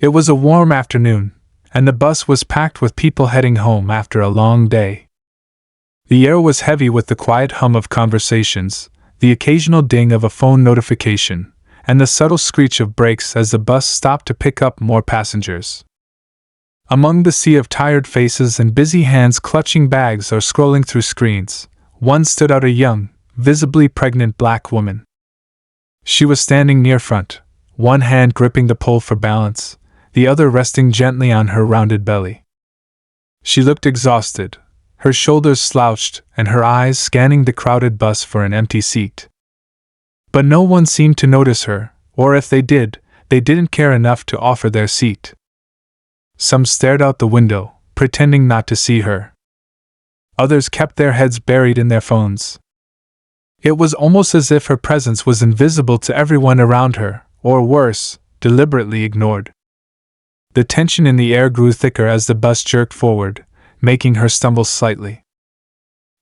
It was a warm afternoon, and the bus was packed with people heading home after a long day. The air was heavy with the quiet hum of conversations, the occasional ding of a phone notification, and the subtle screech of brakes as the bus stopped to pick up more passengers. Among the sea of tired faces and busy hands clutching bags or scrolling through screens, one stood out, a young, visibly pregnant black woman. She was standing near front, one hand gripping the pole for balance, the other resting gently on her rounded belly. She looked exhausted, her shoulders slouched and her eyes scanning the crowded bus for an empty seat. But no one seemed to notice her, or if they did, they didn't care enough to offer their seat. Some stared out the window, pretending not to see her. Others kept their heads buried in their phones. It was almost as if her presence was invisible to everyone around her, or worse, deliberately ignored. The tension in the air grew thicker as the bus jerked forward, making her stumble slightly.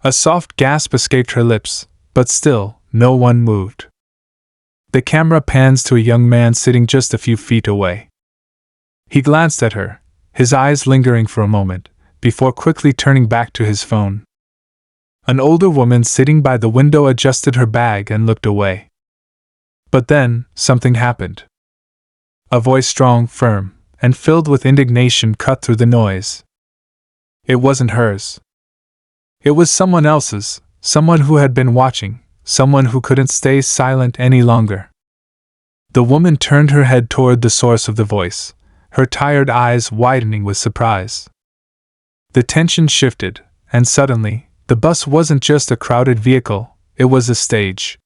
A soft gasp escaped her lips, but still, no one moved. The camera pans to a young man sitting just a few feet away. He glanced at her, his eyes lingering for a moment, before quickly turning back to his phone. An older woman sitting by the window adjusted her bag and looked away. But then, something happened. A voice strong, firm, and filled with indignation cut through the noise. It wasn't hers. It was someone else's, someone who had been watching, someone who couldn't stay silent any longer. The woman turned her head toward the source of the voice, her tired eyes widening with surprise. The tension shifted, and suddenly, the bus wasn't just a crowded vehicle, it was a stage.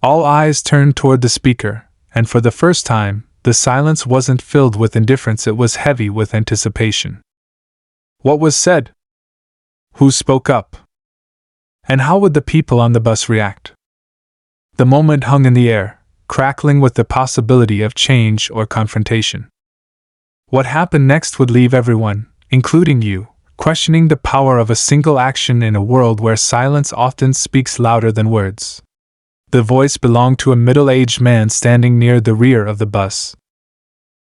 All eyes turned toward the speaker, and for the first time, the silence wasn't filled with indifference, it was heavy with anticipation. What was said? Who spoke up? And how would the people on the bus react? The moment hung in the air, crackling with the possibility of change or confrontation. What happened next would leave everyone, including you, questioning the power of a single action in a world where silence often speaks louder than words. The voice belonged to a middle-aged man standing near the rear of the bus.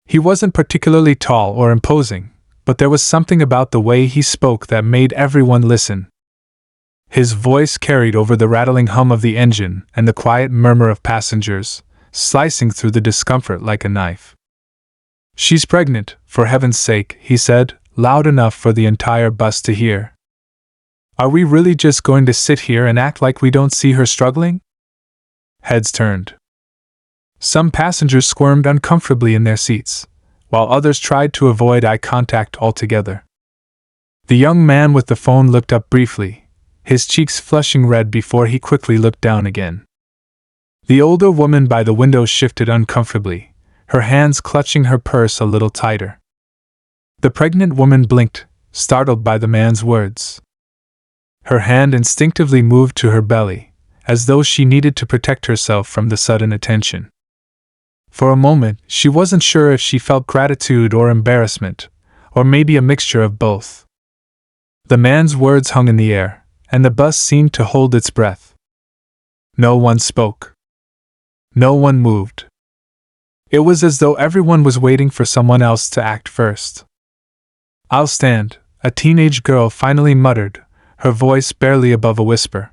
He wasn't particularly tall or imposing, but there was something about the way he spoke that made everyone listen. His voice carried over the rattling hum of the engine and the quiet murmur of passengers, slicing through the discomfort like a knife. "She's pregnant, for heaven's sake," he said, loud enough for the entire bus to hear. "Are we really just going to sit here and act like we don't see her struggling?" Heads turned. Some passengers squirmed uncomfortably in their seats, while others tried to avoid eye contact altogether. The young man with the phone looked up briefly, his cheeks flushing red before he quickly looked down again. The older woman by the window shifted uncomfortably, her hands clutching her purse a little tighter. The pregnant woman blinked, startled by the man's words. Her hand instinctively moved to her belly, as though she needed to protect herself from the sudden attention. For a moment, she wasn't sure if she felt gratitude or embarrassment, or maybe a mixture of both. The man's words hung in the air, and the bus seemed to hold its breath. No one spoke. No one moved. It was as though everyone was waiting for someone else to act first. "I'll stand," a teenage girl finally muttered, her voice barely above a whisper.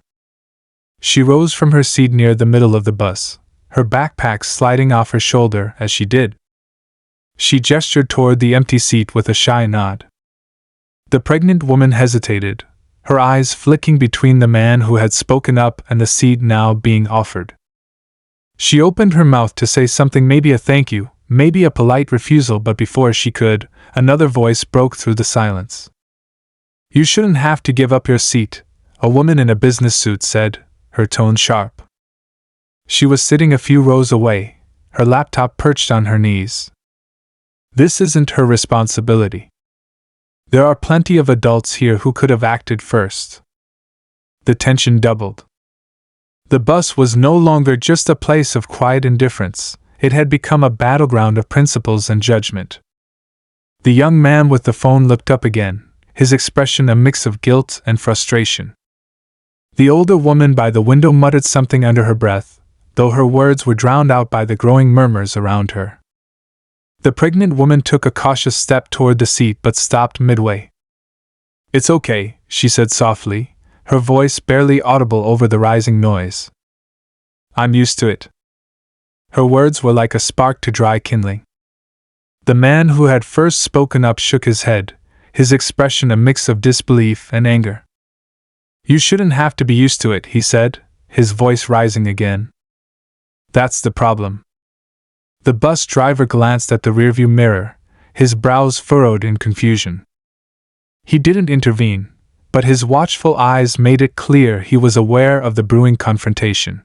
She rose from her seat near the middle of the bus, her backpack sliding off her shoulder as she did. She gestured toward the empty seat with a shy nod. The pregnant woman hesitated, her eyes flicking between the man who had spoken up and the seat now being offered. She opened her mouth to say something, maybe a thank you, maybe a polite refusal, but before she could, another voice broke through the silence. "You shouldn't have to give up your seat," a woman in a business suit said, her tone sharp. She was sitting a few rows away, her laptop perched on her knees. "This isn't her responsibility. There are plenty of adults here who could have acted first." The tension doubled. The bus was no longer just a place of quiet indifference, it had become a battleground of principles and judgment. The young man with the phone looked up again, his expression a mix of guilt and frustration. The older woman by the window muttered something under her breath, though her words were drowned out by the growing murmurs around her. The pregnant woman took a cautious step toward the seat but stopped midway. "It's okay," she said softly, her voice barely audible over the rising noise. "I'm used to it." Her words were like a spark to dry kindling. The man who had first spoken up shook his head, his expression a mix of disbelief and anger. "You shouldn't have to be used to it," he said, his voice rising again. "That's the problem." The bus driver glanced at the rearview mirror, his brows furrowed in confusion. He didn't intervene, but his watchful eyes made it clear he was aware of the brewing confrontation.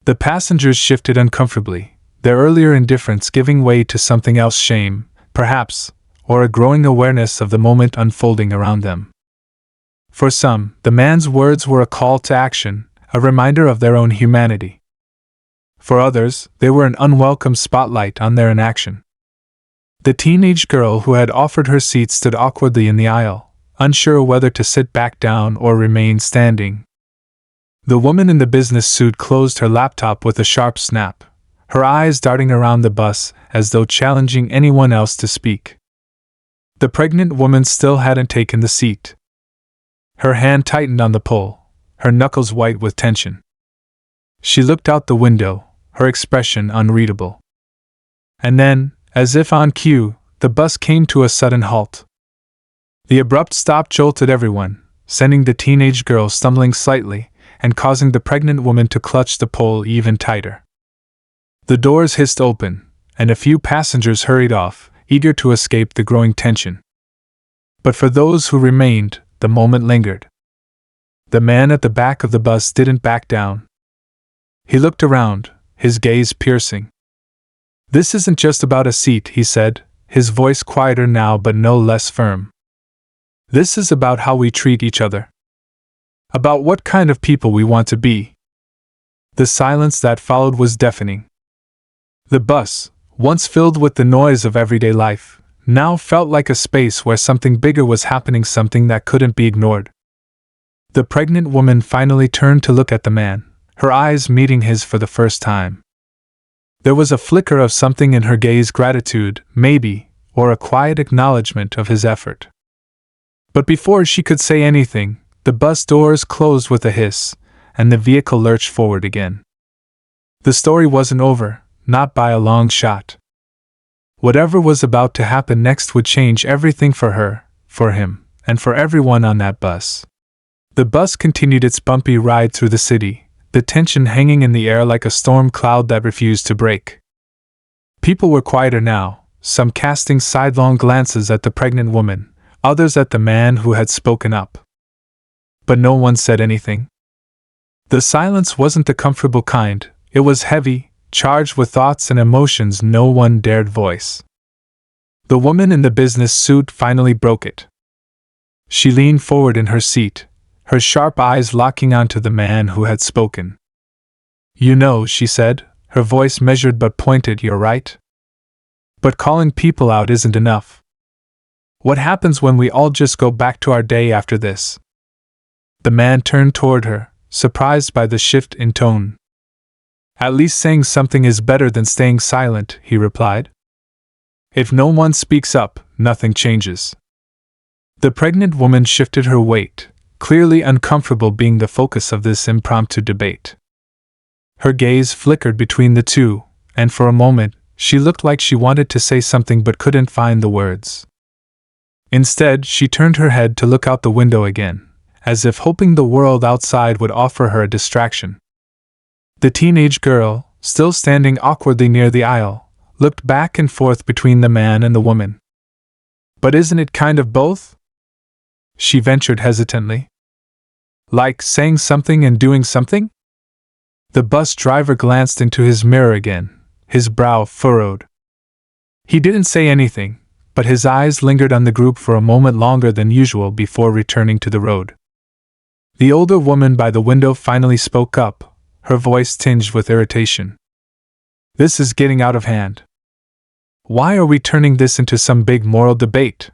The passengers shifted uncomfortably, their earlier indifference giving way to something else, shame, perhaps, or a growing awareness of the moment unfolding around them. For some, the man's words were a call to action, a reminder of their own humanity. For others, they were an unwelcome spotlight on their inaction. The teenage girl who had offered her seat stood awkwardly in the aisle, unsure whether to sit back down or remain standing. The woman in the business suit closed her laptop with a sharp snap, her eyes darting around the bus as though challenging anyone else to speak. The pregnant woman still hadn't taken the seat. Her hand tightened on the pull, her knuckles white with tension. She looked out the window, her expression unreadable. And then, as if on cue, the bus came to a sudden halt. The abrupt stop jolted everyone, sending the teenage girl stumbling slightly and causing the pregnant woman to clutch the pole even tighter. The doors hissed open, and a few passengers hurried off, eager to escape the growing tension. But for those who remained, the moment lingered. The man at the back of the bus didn't back down. He looked around, his gaze piercing. "This isn't just about a seat," he said, his voice quieter now but no less firm. "This is about how we treat each other. About what kind of people we want to be." The silence that followed was deafening. The bus, once filled with the noise of everyday life, now felt like a space where something bigger was happening, something that couldn't be ignored. The pregnant woman finally turned to look at the man, her eyes meeting his for the first time. There was a flicker of something in her gaze, gratitude, maybe, or a quiet acknowledgement of his effort. But before she could say anything, the bus doors closed with a hiss, and the vehicle lurched forward again. The story wasn't over, not by a long shot. Whatever was about to happen next would change everything for her, for him, and for everyone on that bus. The bus continued its bumpy ride through the city, the tension hanging in the air like a storm cloud that refused to break. People were quieter now, some casting sidelong glances at the pregnant woman, others at the man who had spoken up. But no one said anything. The silence wasn't the comfortable kind, it was heavy, charged with thoughts and emotions no one dared voice. The woman in the business suit finally broke it. She leaned forward in her seat, her sharp eyes locking onto the man who had spoken. "You know," she said, her voice measured but pointed, "you're right. But calling people out isn't enough. What happens when we all just go back to our day after this?" The man turned toward her, surprised by the shift in tone. "At least saying something is better than staying silent," he replied. "If no one speaks up, nothing changes." The pregnant woman shifted her weight, clearly uncomfortable being the focus of this impromptu debate. Her gaze flickered between the two, and for a moment, she looked like she wanted to say something but couldn't find the words. Instead, she turned her head to look out the window again, as if hoping the world outside would offer her a distraction. The teenage girl, still standing awkwardly near the aisle, looked back and forth between the man and the woman. "But isn't it kind of both?" she ventured hesitantly. "Like saying something and doing something?" The bus driver glanced into his mirror again, his brow furrowed. He didn't say anything, but his eyes lingered on the group for a moment longer than usual before returning to the road. The older woman by the window finally spoke up, her voice tinged with irritation. "This is getting out of hand. Why are we turning this into some big moral debate?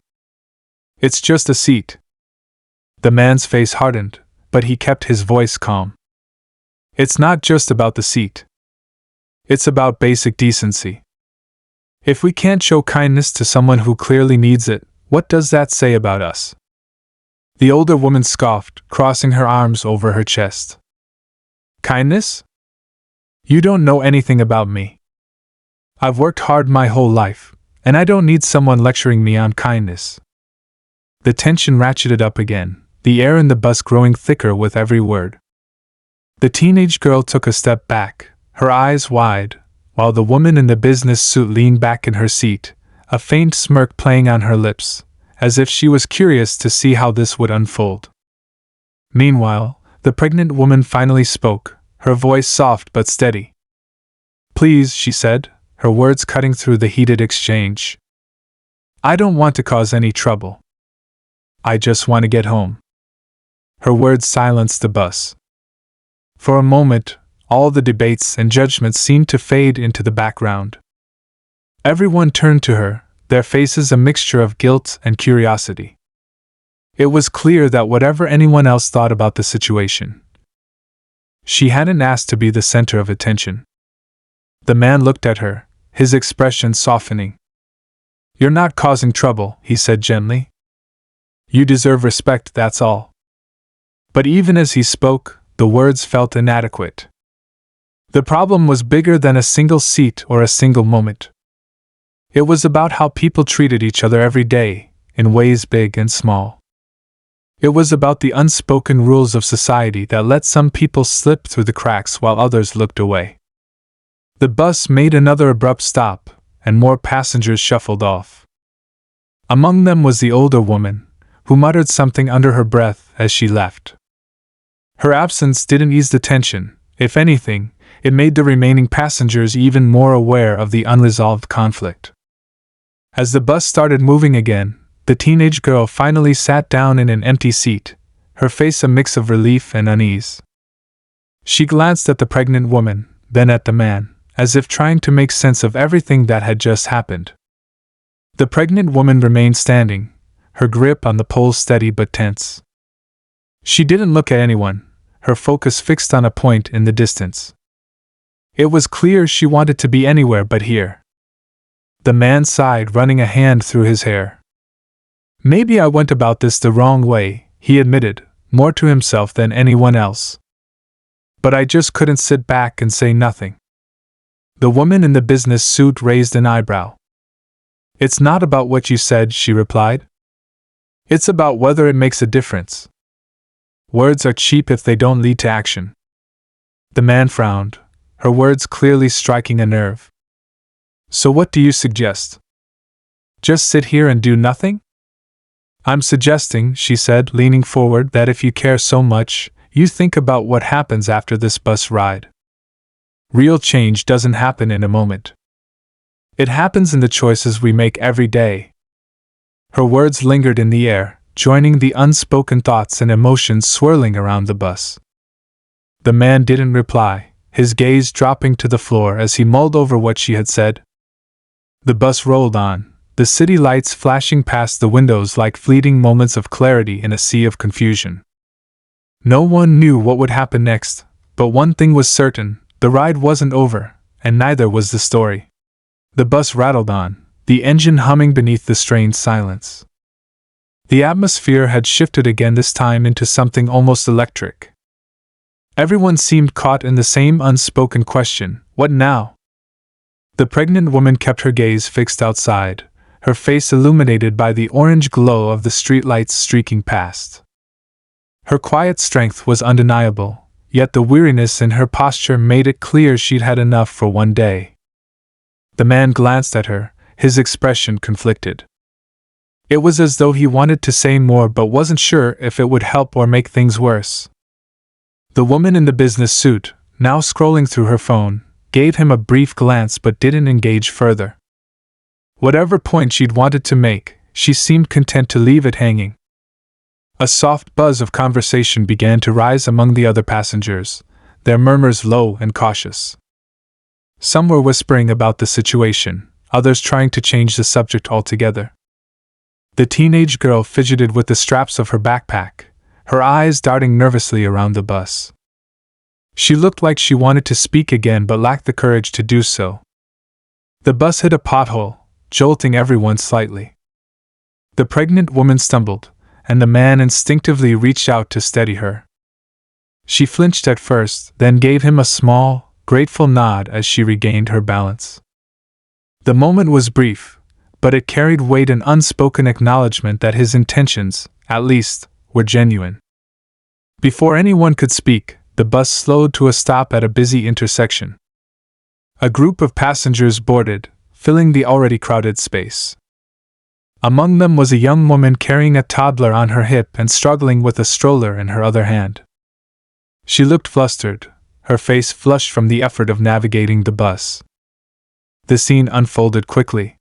It's just a seat." The man's face hardened, but he kept his voice calm. "It's not just about the seat. It's about basic decency." If we can't show kindness to someone who clearly needs it, what does that say about us? The older woman scoffed, crossing her arms over her chest. Kindness? You don't know anything about me. I've worked hard my whole life, and I don't need someone lecturing me on kindness. The tension ratcheted up again, the air in the bus growing thicker with every word. The teenage girl took a step back, her eyes wide, while the woman in the business suit leaned back in her seat, a faint smirk playing on her lips, as if she was curious to see how this would unfold. Meanwhile, the pregnant woman finally spoke, her voice soft but steady. Please, she said, her words cutting through the heated exchange. I don't want to cause any trouble. I just want to get home. Her words silenced the bus. For a moment, all the debates and judgments seemed to fade into the background. Everyone turned to her, their faces a mixture of guilt and curiosity. It was clear that whatever anyone else thought about the situation, she hadn't asked to be the center of attention. The man looked at her, his expression softening. You're not causing trouble, he said gently. You deserve respect, that's all. But even as he spoke, the words felt inadequate. The problem was bigger than a single seat or a single moment. It was about how people treated each other every day, in ways big and small. It was about the unspoken rules of society that let some people slip through the cracks while others looked away. The bus made another abrupt stop, and more passengers shuffled off. Among them was the older woman, who muttered something under her breath as she left. Her absence didn't ease the tension. If anything, it made the remaining passengers even more aware of the unresolved conflict. As the bus started moving again, the teenage girl finally sat down in an empty seat, her face a mix of relief and unease. She glanced at the pregnant woman, then at the man, as if trying to make sense of everything that had just happened. The pregnant woman remained standing, her grip on the pole steady but tense. She didn't look at anyone, her focus fixed on a point in the distance. It was clear she wanted to be anywhere but here. The man sighed, running a hand through his hair. Maybe I went about this the wrong way, he admitted, more to himself than anyone else. But I just couldn't sit back and say nothing. The woman in the business suit raised an eyebrow. It's not about what you said, she replied. It's about whether it makes a difference. Words are cheap if they don't lead to action. The man frowned, her words clearly striking a nerve. So what do you suggest? Just sit here and do nothing? I'm suggesting, she said, leaning forward, that if you care so much, you think about what happens after this bus ride. Real change doesn't happen in a moment. It happens in the choices we make every day. Her words lingered in the air, joining the unspoken thoughts and emotions swirling around the bus. The man didn't reply, his gaze dropping to the floor as he mulled over what she had said. The bus rolled on, the city lights flashing past the windows like fleeting moments of clarity in a sea of confusion. No one knew what would happen next, but one thing was certain, the ride wasn't over, and neither was the story. The bus rattled on, the engine humming beneath the strained silence. The atmosphere had shifted again, this time into something almost electric. Everyone seemed caught in the same unspoken question, what now? The pregnant woman kept her gaze fixed outside, her face illuminated by the orange glow of the streetlights streaking past. Her quiet strength was undeniable, yet the weariness in her posture made it clear she'd had enough for one day. The man glanced at her, his expression conflicted. It was as though he wanted to say more but wasn't sure if it would help or make things worse. The woman in the business suit, now scrolling through her phone, gave him a brief glance but didn't engage further. Whatever point she'd wanted to make, she seemed content to leave it hanging. A soft buzz of conversation began to rise among the other passengers, their murmurs low and cautious. Some were whispering about the situation, others trying to change the subject altogether. The teenage girl fidgeted with the straps of her backpack, her eyes darting nervously around the bus. She looked like she wanted to speak again but lacked the courage to do so. The bus hit a pothole, jolting everyone slightly. The pregnant woman stumbled, and the man instinctively reached out to steady her. She flinched at first, then gave him a small, grateful nod as she regained her balance. The moment was brief, but it carried weight, an unspoken acknowledgement that his intentions, at least, were genuine. Before anyone could speak, the bus slowed to a stop at a busy intersection. A group of passengers boarded, filling the already crowded space. Among them was a young woman carrying a toddler on her hip and struggling with a stroller in her other hand. She looked flustered, her face flushed from the effort of navigating the bus. The scene unfolded quickly.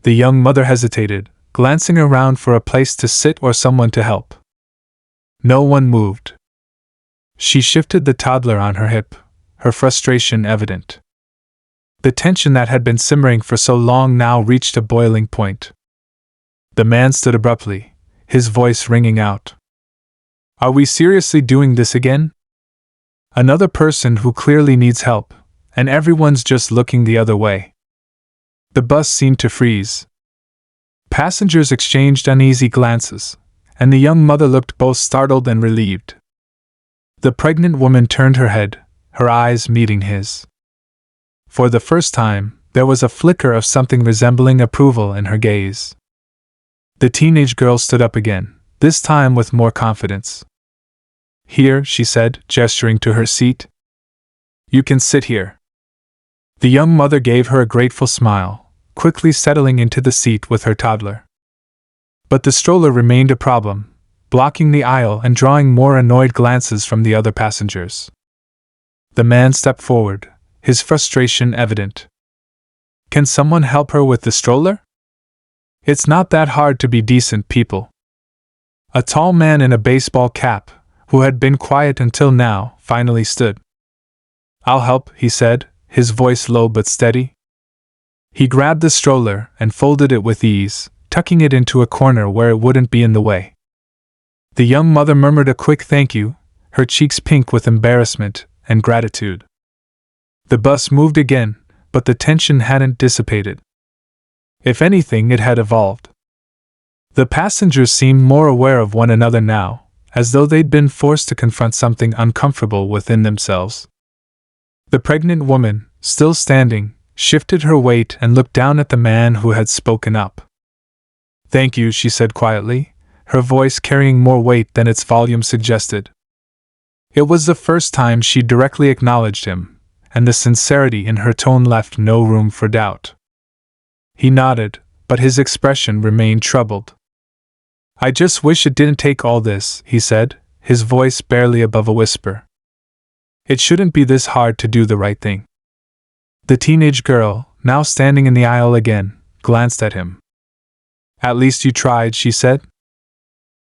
The young mother hesitated, glancing around for a place to sit or someone to help. No one moved. She shifted the toddler on her hip, her frustration evident. The tension that had been simmering for so long now reached a boiling point. The man stood abruptly, his voice ringing out. "Are we seriously doing this again? Another person who clearly needs help, and everyone's just looking the other way." The bus seemed to freeze. Passengers exchanged uneasy glances, and the young mother looked both startled and relieved. The pregnant woman turned her head, her eyes meeting his. For the first time, there was a flicker of something resembling approval in her gaze. The teenage girl stood up again, this time with more confidence. "Here," she said, gesturing to her seat. "You can sit here." The young mother gave her a grateful smile, quickly settling into the seat with her toddler. But the stroller remained a problem, blocking the aisle and drawing more annoyed glances from the other passengers. The man stepped forward, his frustration evident. "Can someone help her with the stroller? It's not that hard to be decent people." A tall man in a baseball cap, who had been quiet until now, finally stood. "I'll help," he said, his voice low but steady. He grabbed the stroller and folded it with ease, tucking it into a corner where it wouldn't be in the way. The young mother murmured a quick thank you, her cheeks pink with embarrassment and gratitude. The bus moved again, but the tension hadn't dissipated. If anything, it had evolved. The passengers seemed more aware of one another now, as though they'd been forced to confront something uncomfortable within themselves. The pregnant woman, still standing, shifted her weight and looked down at the man who had spoken up. "Thank you," she said quietly, her voice carrying more weight than its volume suggested. It was the first time she directly acknowledged him, and the sincerity in her tone left no room for doubt. He nodded, but his expression remained troubled. "I just wish it didn't take all this," he said, his voice barely above a whisper. "It shouldn't be this hard to do the right thing." The teenage girl, now standing in the aisle again, glanced at him. "At least you tried," she said.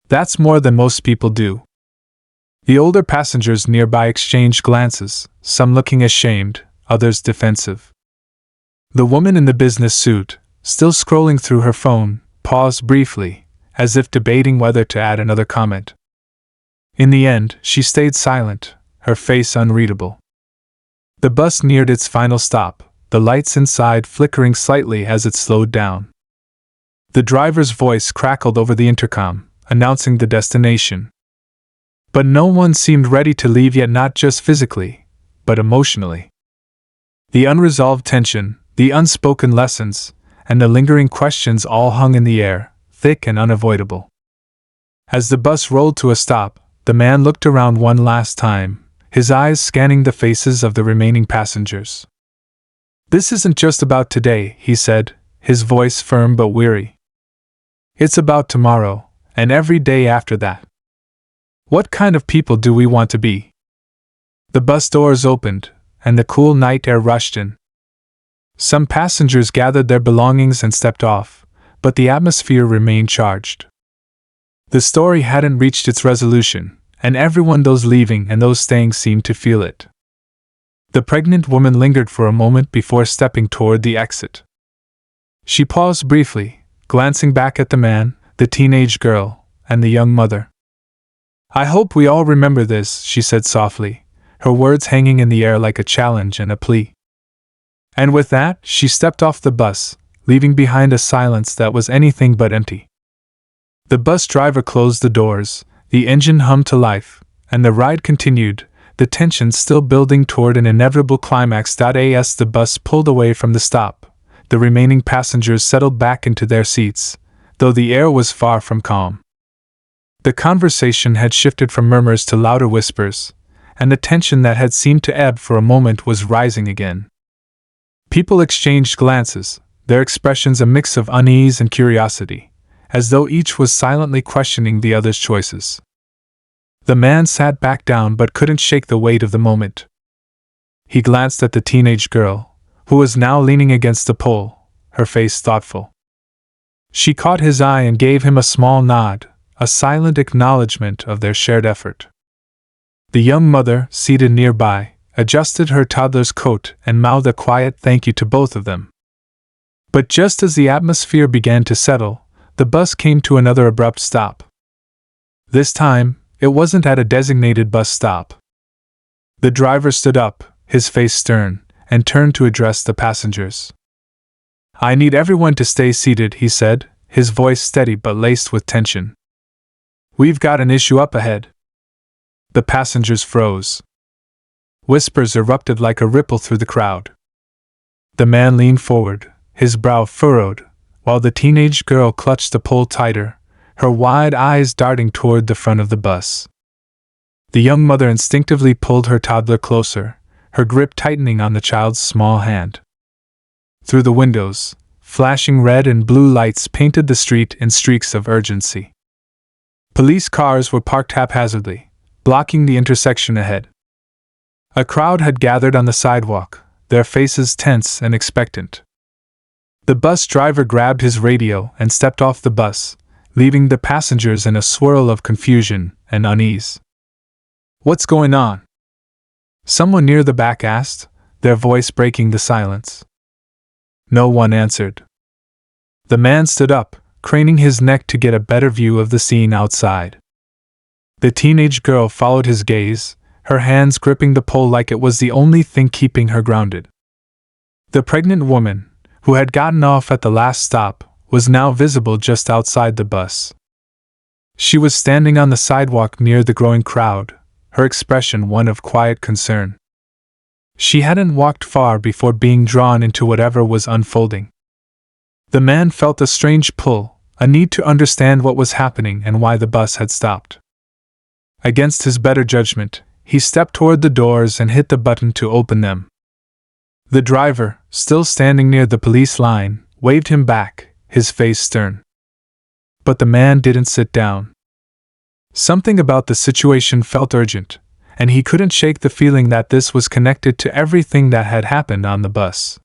"That's more than most people do." The older passengers nearby exchanged glances, some looking ashamed, others defensive. The woman in the business suit, still scrolling through her phone, paused briefly, as if debating whether to add another comment. In the end, she stayed silent, her face unreadable. The bus neared its final stop, the lights inside flickering slightly as it slowed down. The driver's voice crackled over the intercom, announcing the destination. But no one seemed ready to leave yet, not just physically, but emotionally. The unresolved tension, the unspoken lessons, and the lingering questions all hung in the air, thick and unavoidable. As the bus rolled to a stop, the man looked around one last time, his eyes scanning the faces of the remaining passengers. "This isn't just about today," he said, his voice firm but weary. "It's about tomorrow, and every day after that. What kind of people do we want to be?" The bus doors opened, and the cool night air rushed in. Some passengers gathered their belongings and stepped off, but the atmosphere remained charged. The story hadn't reached its resolution, and everyone, those leaving and those staying, seemed to feel it. The pregnant woman lingered for a moment before stepping toward the exit. She paused briefly, glancing back at the man, the teenage girl, and the young mother. "I hope we all remember this," she said softly, her words hanging in the air like a challenge and a plea. And with that, she stepped off the bus, leaving behind a silence that was anything but empty. The bus driver closed the doors, the engine hummed to life, and the ride continued, the tension still building toward an inevitable climax. As the bus pulled away from the stop, the remaining passengers settled back into their seats, though the air was far from calm. The conversation had shifted from murmurs to louder whispers, and the tension that had seemed to ebb for a moment was rising again. People exchanged glances, their expressions a mix of unease and curiosity, as though each was silently questioning the other's choices. The man sat back down but couldn't shake the weight of the moment. He glanced at the teenage girl, who was now leaning against the pole, her face thoughtful. She caught his eye and gave him a small nod, a silent acknowledgement of their shared effort. The young mother, seated nearby, adjusted her toddler's coat and mouthed a quiet thank you to both of them. But just as the atmosphere began to settle, the bus came to another abrupt stop. This time, it wasn't at a designated bus stop. The driver stood up, his face stern, and turned to address the passengers. "I need everyone to stay seated," he said, his voice steady but laced with tension. "We've got an issue up ahead." The passengers froze. Whispers erupted like a ripple through the crowd. The man leaned forward, his brow furrowed, while the teenage girl clutched the pole tighter, her wide eyes darting toward the front of the bus. The young mother instinctively pulled her toddler closer, her grip tightening on the child's small hand. Through the windows, flashing red and blue lights painted the street in streaks of urgency. Police cars were parked haphazardly, blocking the intersection ahead. A crowd had gathered on the sidewalk, their faces tense and expectant. The bus driver grabbed his radio and stepped off the bus, leaving the passengers in a swirl of confusion and unease. "What's going on?" someone near the back asked, their voice breaking the silence. No one answered. The man stood up, craning his neck to get a better view of the scene outside. The teenage girl followed his gaze, her hands gripping the pole like it was the only thing keeping her grounded. The pregnant woman, who had gotten off at the last stop, was now visible just outside the bus. She was standing on the sidewalk near the growing crowd, her expression one of quiet concern. She hadn't walked far before being drawn into whatever was unfolding. The man felt a strange pull, a need to understand what was happening and why the bus had stopped. Against his better judgment, he stepped toward the doors and hit the button to open them. The driver, still standing near the police line, waved him back, his face stern. But the man didn't sit down. Something about the situation felt urgent, and he couldn't shake the feeling that this was connected to everything that had happened on the bus.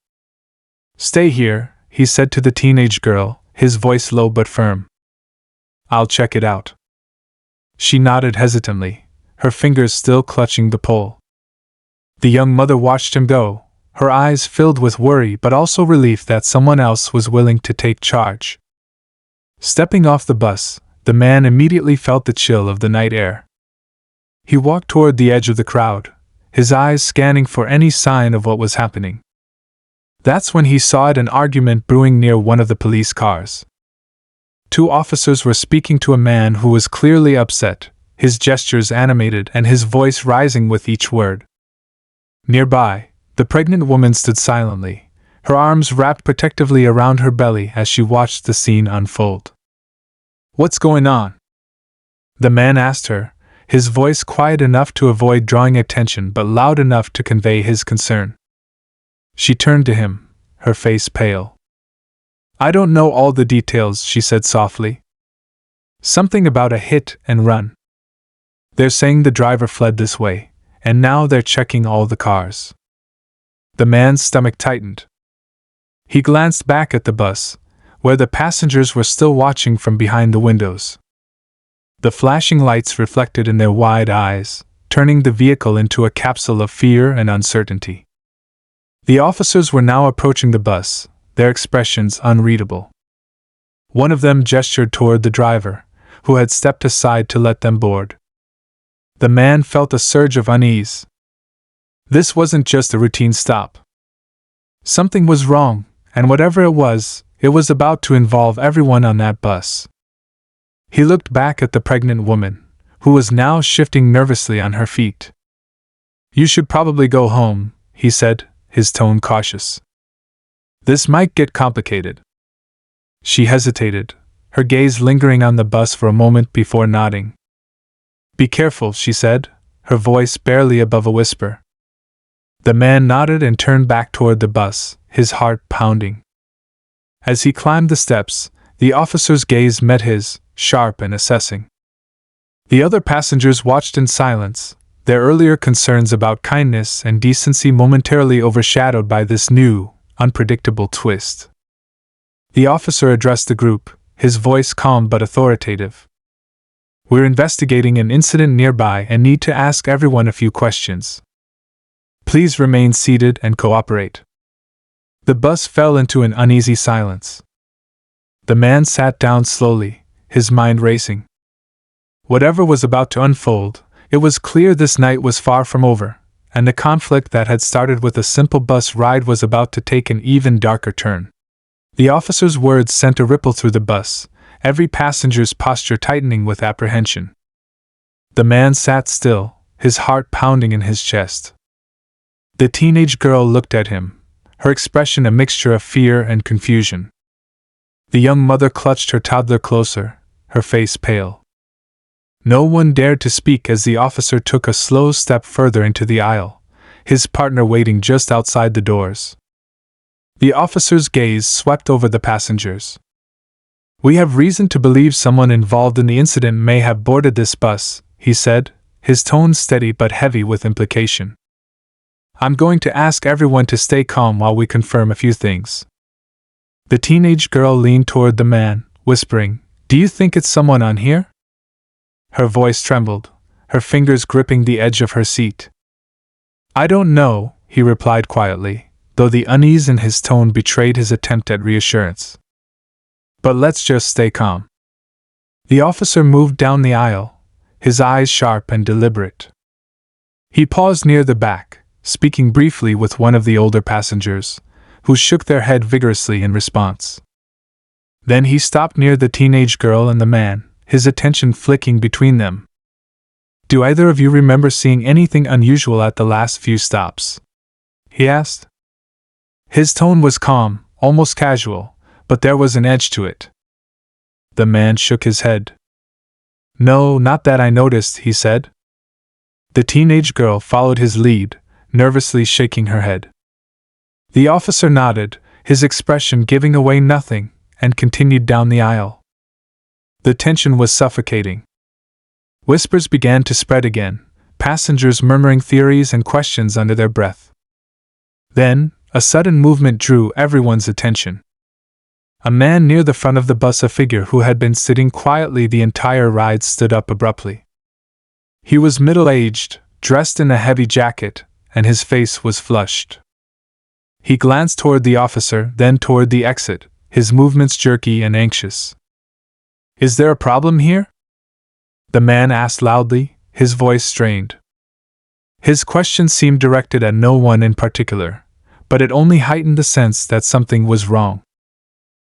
"Stay here," he said to the teenage girl, his voice low but firm. "I'll check it out." She nodded hesitantly, her fingers still clutching the pole. The young mother watched him go, her eyes filled with worry but also relief that someone else was willing to take charge. Stepping off the bus, the man immediately felt the chill of the night air. He walked toward the edge of the crowd, his eyes scanning for any sign of what was happening. That's when he saw an argument brewing near one of the police cars. Two officers were speaking to a man who was clearly upset, his gestures animated and his voice rising with each word. Nearby, the pregnant woman stood silently, her arms wrapped protectively around her belly as she watched the scene unfold. "What's going on?" the man asked her, his voice quiet enough to avoid drawing attention but loud enough to convey his concern. She turned to him, her face pale. "I don't know all the details," she said softly. "Something about a hit and run. They're saying the driver fled this way, and now they're checking all the cars." The man's stomach tightened. He glanced back at the bus, where the passengers were still watching from behind the windows. The flashing lights reflected in their wide eyes, turning the vehicle into a capsule of fear and uncertainty. The officers were now approaching the bus, their expressions unreadable. One of them gestured toward the driver, who had stepped aside to let them board. The man felt a surge of unease. This wasn't just a routine stop. Something was wrong, and whatever it was about to involve everyone on that bus. He looked back at the pregnant woman, who was now shifting nervously on her feet. "You should probably go home," he said, his tone cautious. "This might get complicated." She hesitated, her gaze lingering on the bus for a moment before nodding. "Be careful," she said, her voice barely above a whisper. The man nodded and turned back toward the bus, his heart pounding. As he climbed the steps, the officer's gaze met his, sharp and assessing. The other passengers watched in silence, their earlier concerns about kindness and decency momentarily overshadowed by this new, unpredictable twist. The officer addressed the group, his voice calm but authoritative. "We're investigating an incident nearby and need to ask everyone a few questions. Please remain seated and cooperate." The bus fell into an uneasy silence. The man sat down slowly, his mind racing. Whatever was about to unfold, it was clear this night was far from over, and the conflict that had started with a simple bus ride was about to take an even darker turn. The officer's words sent a ripple through the bus, every passenger's posture tightening with apprehension. The man sat still, his heart pounding in his chest. The teenage girl looked at him, her expression a mixture of fear and confusion. The young mother clutched her toddler closer, her face pale. No one dared to speak as the officer took a slow step further into the aisle, his partner waiting just outside the doors. The officer's gaze swept over the passengers. "We have reason to believe someone involved in the incident may have boarded this bus," he said, his tone steady but heavy with implication. "I'm going to ask everyone to stay calm while we confirm a few things." The teenage girl leaned toward the man, whispering, "Do you think it's someone on here?" Her voice trembled, her fingers gripping the edge of her seat. "I don't know," he replied quietly, though the unease in his tone betrayed his attempt at reassurance. "But let's just stay calm." The officer moved down the aisle, his eyes sharp and deliberate. He paused near the back, speaking briefly with one of the older passengers, who shook their head vigorously in response. Then he stopped near the teenage girl and the man, his attention flicking between them. "Do either of you remember seeing anything unusual at the last few stops?" he asked. His tone was calm, almost casual, but there was an edge to it. The man shook his head. "No, not that I noticed," he said. The teenage girl followed his lead, nervously shaking her head. The officer nodded, his expression giving away nothing, and continued down the aisle. The tension was suffocating. Whispers began to spread again, passengers murmuring theories and questions under their breath. Then, a sudden movement drew everyone's attention. A man near the front of the bus, a figure who had been sitting quietly the entire ride, stood up abruptly. He was middle-aged, dressed in a heavy jacket, and his face was flushed. He glanced toward the officer, then toward the exit, his movements jerky and anxious. "Is there a problem here?" the man asked loudly, his voice strained. His question seemed directed at no one in particular, but it only heightened the sense that something was wrong.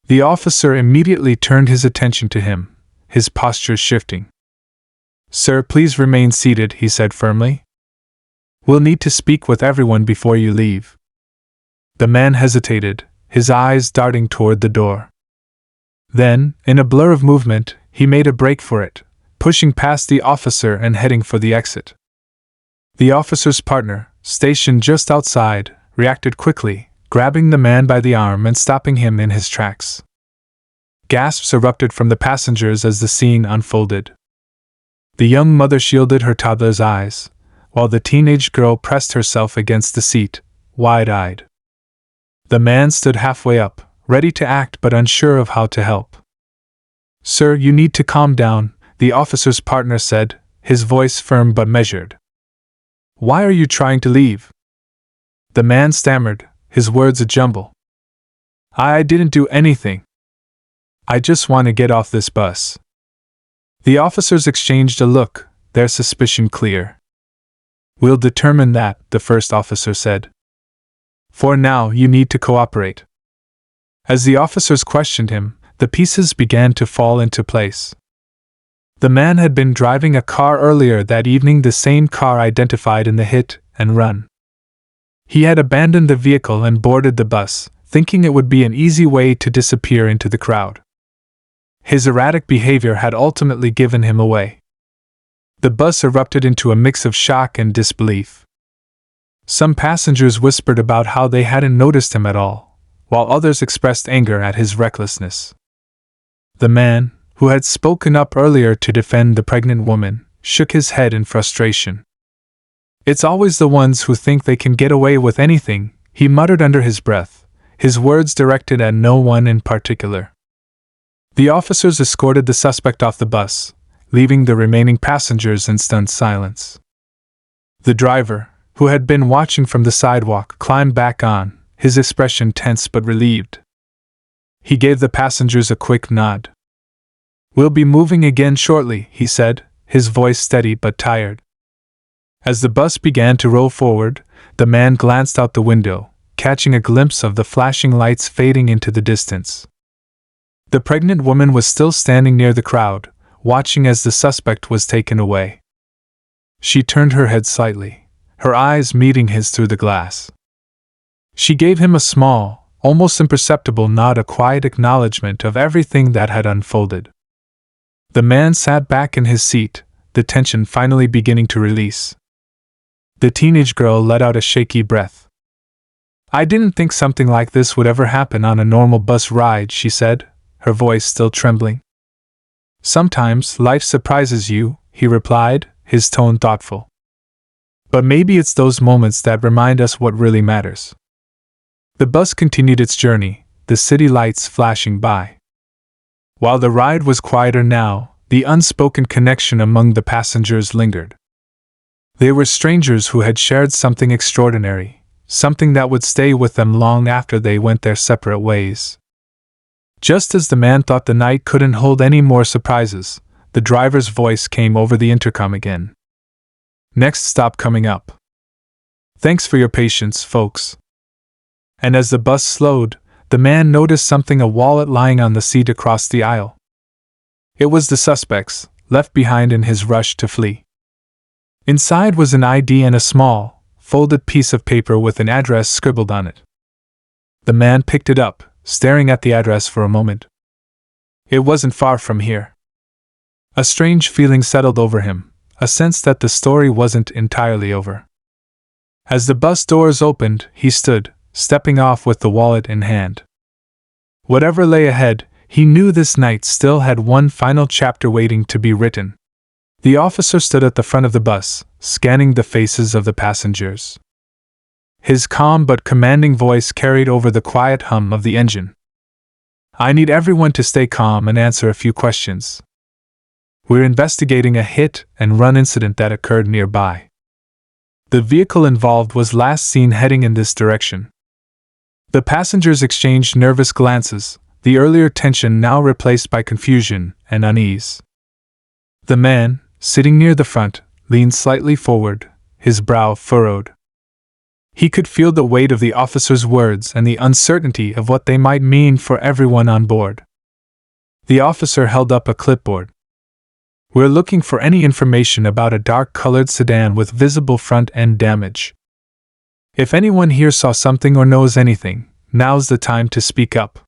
The officer immediately turned his attention to him, his posture shifting. "Sir, please remain seated," he said firmly. "We'll need to speak with everyone before you leave." The man hesitated, his eyes darting toward the door. Then, in a blur of movement, he made a break for it, pushing past the officer and heading for the exit. The officer's partner, stationed just outside, reacted quickly, grabbing the man by the arm and stopping him in his tracks. Gasps erupted from the passengers as the scene unfolded. The young mother shielded her toddler's eyes, while the teenage girl pressed herself against the seat, wide-eyed. The man stood halfway up, ready to act but unsure of how to help. "Sir, you need to calm down," the officer's partner said, his voice firm but measured. "Why are you trying to leave?" The man stammered, his words a jumble. I didn't do anything. I just want to get off this bus." The officers exchanged a look, their suspicion clear. "We'll determine that," the first officer said. For now, you need to cooperate." As the officers questioned him, the pieces began to fall into place. The man had been driving a car earlier that evening, the same car identified in the hit and run. He had abandoned the vehicle and boarded the bus, thinking it would be an easy way to disappear into the crowd. His erratic behavior had ultimately given him away. The bus erupted into a mix of shock and disbelief. Some passengers whispered about how they hadn't noticed him at all, while others expressed anger at his recklessness. The man, who had spoken up earlier to defend the pregnant woman, shook his head in frustration. "It's always the ones who think they can get away with anything," he muttered under his breath, his words directed at no one in particular. The officers escorted the suspect off the bus, leaving the remaining passengers in stunned silence. The driver, who had been watching from the sidewalk, climbed back on, his expression tense but relieved. He gave the passengers a quick nod. "We'll be moving again shortly," he said, his voice steady but tired. As the bus began to roll forward, the man glanced out the window, catching a glimpse of the flashing lights fading into the distance. The pregnant woman was still standing near the crowd, watching as the suspect was taken away. She turned her head slightly, her eyes meeting his through the glass. She gave him a small, almost imperceptible nod, a quiet acknowledgement of everything that had unfolded. The man sat back in his seat, the tension finally beginning to release. The teenage girl let out a shaky breath. "I didn't think something like this would ever happen on a normal bus ride," she said, her voice still trembling. "Sometimes life surprises you," he replied, his tone thoughtful. "But maybe it's those moments that remind us what really matters." The bus continued its journey, the city lights flashing by. While the ride was quieter now, the unspoken connection among the passengers lingered. They were strangers who had shared something extraordinary, something that would stay with them long after they went their separate ways. Just as the man thought the night couldn't hold any more surprises, the driver's voice came over the intercom again. "Next stop coming up. Thanks for your patience, folks." And as the bus slowed, the man noticed something, a wallet lying on the seat across the aisle. It was the suspect's, left behind in his rush to flee. Inside was an ID and a small, folded piece of paper with an address scribbled on it. The man picked it up, staring at the address for a moment. It wasn't far from here. A strange feeling settled over him, a sense that the story wasn't entirely over. As the bus doors opened, he stood, stepping off with the wallet in hand. Whatever lay ahead, he knew this night still had one final chapter waiting to be written. The officer stood at the front of the bus, scanning the faces of the passengers. His calm but commanding voice carried over the quiet hum of the engine. "I need everyone to stay calm and answer a few questions. We're investigating a hit-and-run incident that occurred nearby. The vehicle involved was last seen heading in this direction." The passengers exchanged nervous glances, the earlier tension now replaced by confusion and unease. The man, sitting near the front, leaned slightly forward, his brow furrowed. He could feel the weight of the officer's words and the uncertainty of what they might mean for everyone on board. The officer held up a clipboard. "We're looking for any information about a dark-colored sedan with visible front-end damage. If anyone here saw something or knows anything, now's the time to speak up."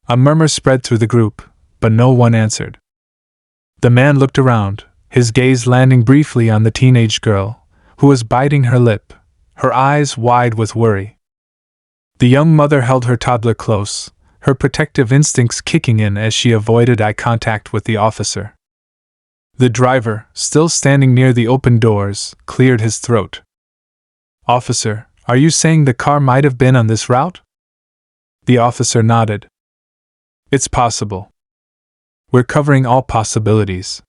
A murmur spread through the group, but no one answered. The man looked around, his gaze landing briefly on the teenage girl, who was biting her lip, her eyes wide with worry. The young mother held her toddler close, her protective instincts kicking in as she avoided eye contact with the officer. The driver, still standing near the open doors, cleared his throat. "Officer, are you saying the car might have been on this route?" The officer nodded. "It's possible. We're covering all possibilities."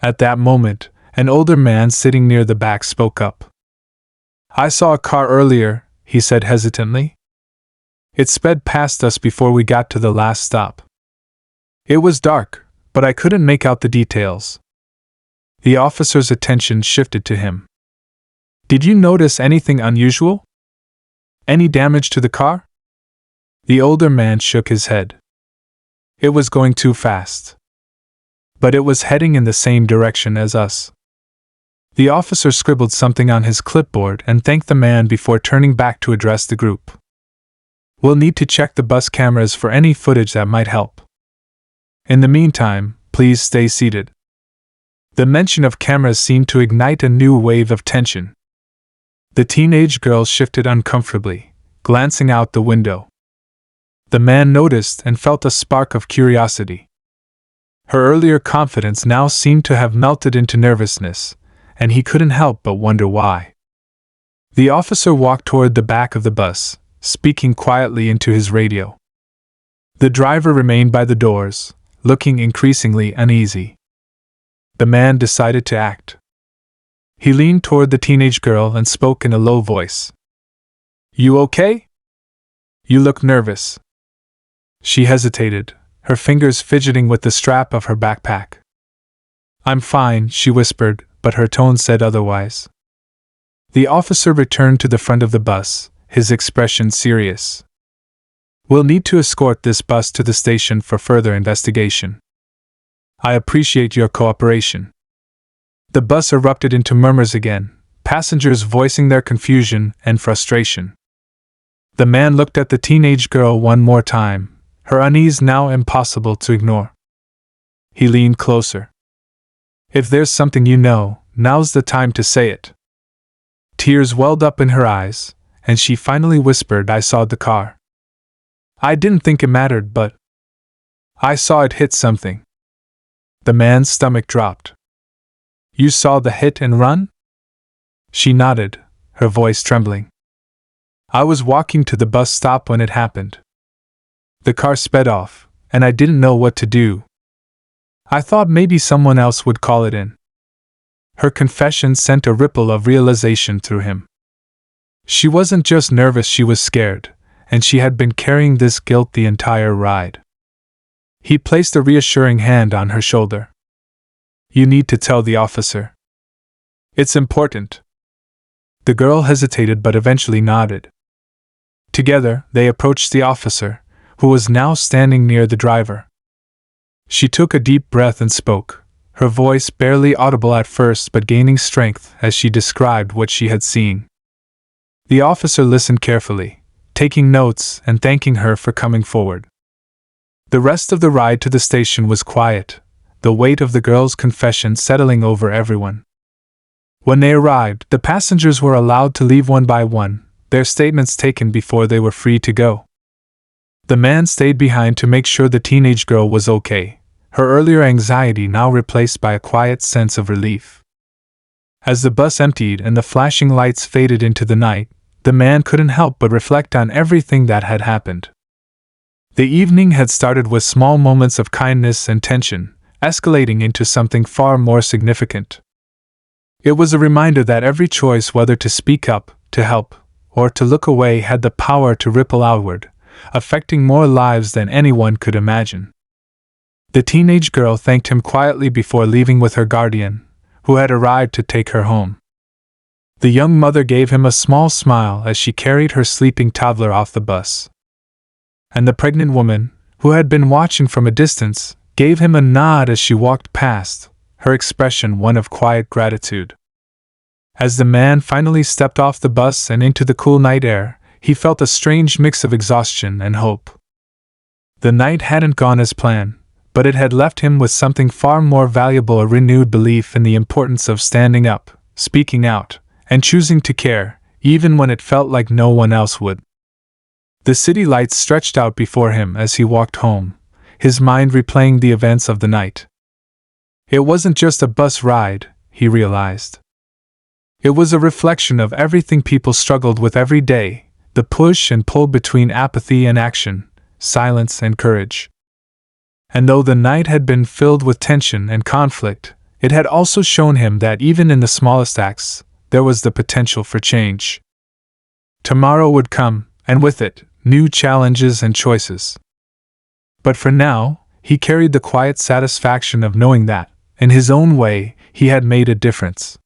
At that moment, an older man sitting near the back spoke up. "I saw a car earlier," he said hesitantly. "It sped past us before we got to the last stop. It was dark, but I couldn't make out the details." The officer's attention shifted to him. "Did you notice anything unusual?" Any damage to the car? The older man shook his head. It was going too fast. But it was heading in the same direction as us. The officer scribbled something on his clipboard and thanked the man before turning back to address the group. We'll need to check the bus cameras for any footage that might help. In the meantime, please stay seated. The mention of cameras seemed to ignite a new wave of tension. The teenage girl shifted uncomfortably, glancing out the window. The man noticed and felt a spark of curiosity. Her earlier confidence now seemed to have melted into nervousness, and he couldn't help but wonder why. The officer walked toward the back of the bus, speaking quietly into his radio. The driver remained by the doors, looking increasingly uneasy. The man decided to act. He leaned toward the teenage girl and spoke in a low voice. "You okay? You look nervous." She hesitated, her fingers fidgeting with the strap of her backpack. "I'm fine," she whispered, but her tone said otherwise. The officer returned to the front of the bus, his expression serious. "We'll need to escort this bus to the station for further investigation. I appreciate your cooperation." The bus erupted into murmurs again, passengers voicing their confusion and frustration. The man looked at the teenage girl one more time, her unease now impossible to ignore. He leaned closer. "If there's something you know, now's the time to say it." Tears welled up in her eyes, and she finally whispered, "I saw the car. I didn't think it mattered, but I saw it hit something." The man's stomach dropped. "You saw the hit and run?" She nodded, her voice trembling. "I was walking to the bus stop when it happened. The car sped off, and I didn't know what to do. I thought maybe someone else would call it in." Her confession sent a ripple of realization through him. She wasn't just nervous, she was scared, and she had been carrying this guilt the entire ride. He placed a reassuring hand on her shoulder. "You need to tell the officer. It's important." The girl hesitated but eventually nodded. Together, they approached the officer, who was now standing near the driver. She took a deep breath and spoke, her voice barely audible at first but gaining strength as she described what she had seen. The officer listened carefully, taking notes and thanking her for coming forward. The rest of the ride to the station was quiet, the weight of the girl's confession settling over everyone. When they arrived, the passengers were allowed to leave one by one, their statements taken before they were free to go. The man stayed behind to make sure the teenage girl was okay, her earlier anxiety now replaced by a quiet sense of relief. As the bus emptied and the flashing lights faded into the night, the man couldn't help but reflect on everything that had happened. The evening had started with small moments of kindness and tension, escalating into something far more significant. It was a reminder that every choice, whether to speak up, to help, or to look away, had the power to ripple outward, affecting more lives than anyone could imagine. The teenage girl thanked him quietly before leaving with her guardian, who had arrived to take her home. The young mother gave him a small smile as she carried her sleeping toddler off the bus. And the pregnant woman, who had been watching from a distance, gave him a nod as she walked past, her expression one of quiet gratitude. As the man finally stepped off the bus and into the cool night air, he felt a strange mix of exhaustion and hope. The night hadn't gone as planned, but it had left him with something far more valuable: a renewed belief in the importance of standing up, speaking out, and choosing to care, even when it felt like no one else would. The city lights stretched out before him as he walked home, his mind replaying the events of the night. It wasn't just a bus ride, he realized. It was a reflection of everything people struggled with every day, the push and pull between apathy and action, silence and courage. And though the night had been filled with tension and conflict, it had also shown him that even in the smallest acts, there was the potential for change. Tomorrow would come, and with it, new challenges and choices. But for now, he carried the quiet satisfaction of knowing that, in his own way, he had made a difference.